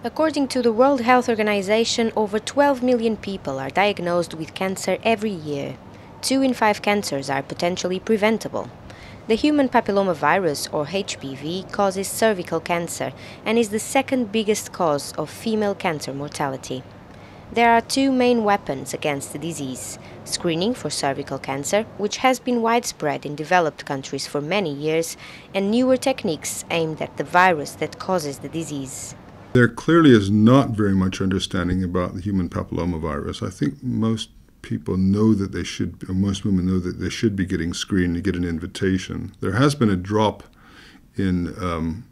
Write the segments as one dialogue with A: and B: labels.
A: According to the World Health Organization, over 12 million people are diagnosed with cancer every year. 2 in 5 cancers are potentially preventable. The human papillomavirus, or HPV, causes cervical cancer and is the second biggest cause of female cancer mortality. There are 2 main weapons against the disease: screening for cervical cancer, which has been widespread in developed countries for many years, and newer techniques aimed at the virus that causes the disease.
B: There clearly is not very much understanding about the human papillomavirus. I think most people know that they should, or most women know that they should be getting screened to get an invitation. There has been a drop in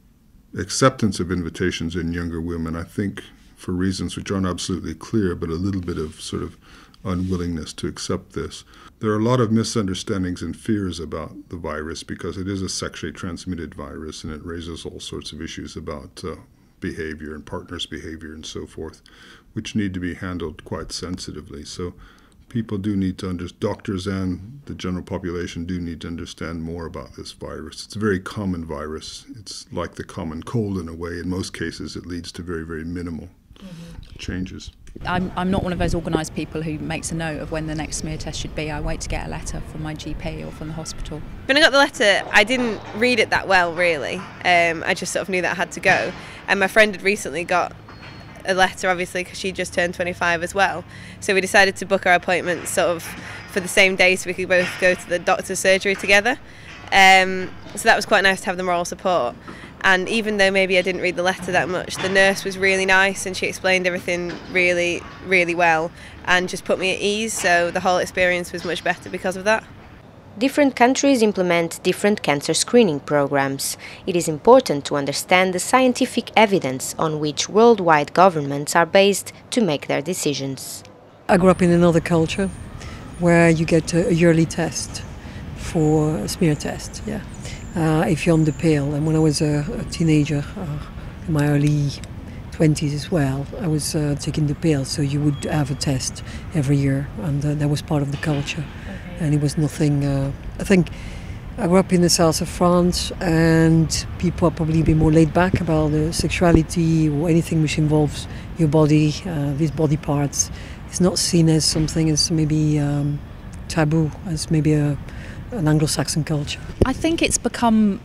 B: acceptance of invitations in younger women, I think for reasons which aren't absolutely clear, but a little bit of sort of unwillingness to accept this. There are a lot of misunderstandings and fears about the virus because it is a sexually transmitted virus and it raises all sorts of issues about behavior and partners' behavior and so forth, which need to be handled quite sensitively. So people do need to doctors and the general population do need to understand more about this virus. It's a very common virus. It's like the common cold in a way. In most cases, it leads to very, very minimal changes.
C: I'm not one of those organised people who makes a note of when the next smear test should be. I wait to get a letter from my GP or from the hospital.
D: When I got the letter, I didn't read it that well, really. I just sort of knew that I had to go. And my friend had recently got a letter, obviously, because she just turned 25 as well. So we decided to book our appointments sort of for the same day so we could both go to the doctor's surgery together. So that was quite nice to have the moral support. And even though maybe I didn't read the letter that much, the nurse was really nice and she explained everything really, really well and just put me at ease. So the whole experience was much better because of that.
A: Different countries implement different cancer screening programs. It is important to understand the scientific evidence on which worldwide governments are based to make their decisions.
E: I grew up in another culture where you get a yearly test for a smear test, if you're on the pill. And when I was a teenager, in my early 20s as well, I was taking the pill, so you would have a test every year, and that was part of the culture. And it was nothing, I think I grew up in the south of France and people are probably a bit more laid back about sexuality or anything which involves your body, these body parts. It's not seen as something as maybe taboo, as maybe an Anglo-Saxon culture.
C: I think it's become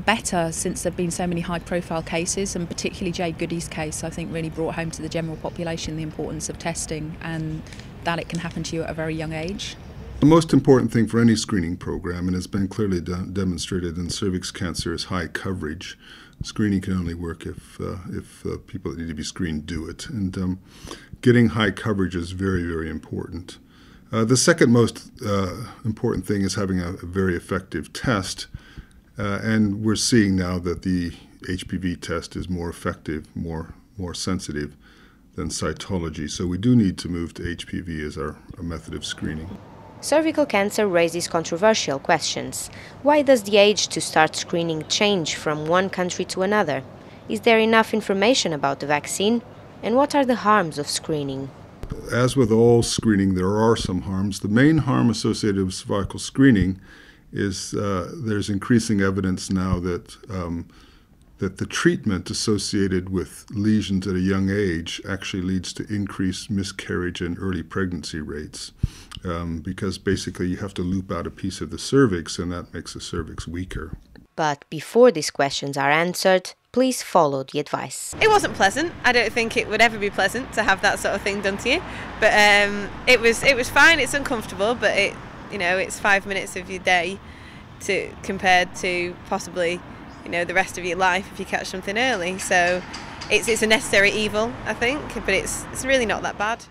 C: better since there have been so many high-profile cases, and particularly Jade Goody's case, I think, really brought home to the general population the importance of testing and that it can happen to you at a very young age.
B: The most important thing for any screening program, and has been clearly demonstrated in cervix cancer, is high coverage. Screening can only work if people that need to be screened do it. And getting high coverage is very, very important. The second most important thing is having a very effective test. And we're seeing now that the HPV test is more effective, more sensitive than cytology. So we do need to move to HPV as our method of screening.
A: Cervical cancer raises controversial questions. Why does the age to start screening change from one country to another? Is there enough information about the vaccine? And what are the harms of screening?
B: As with all screening, there are some harms. The main harm associated with cervical screening is there's increasing evidence now that the treatment associated with lesions at a young age actually leads to increased miscarriage and early pregnancy rates, because basically you have to loop out a piece of the cervix and that makes the cervix weaker.
A: But before these questions are answered, please follow the advice.
D: It wasn't pleasant. I don't think it would ever be pleasant to have that sort of thing done to you. But it was fine. It's uncomfortable, but it's 5 minutes of your day compared to possibly the rest of your life if you catch something early. So it's a necessary evil, I think, but it's really not that bad.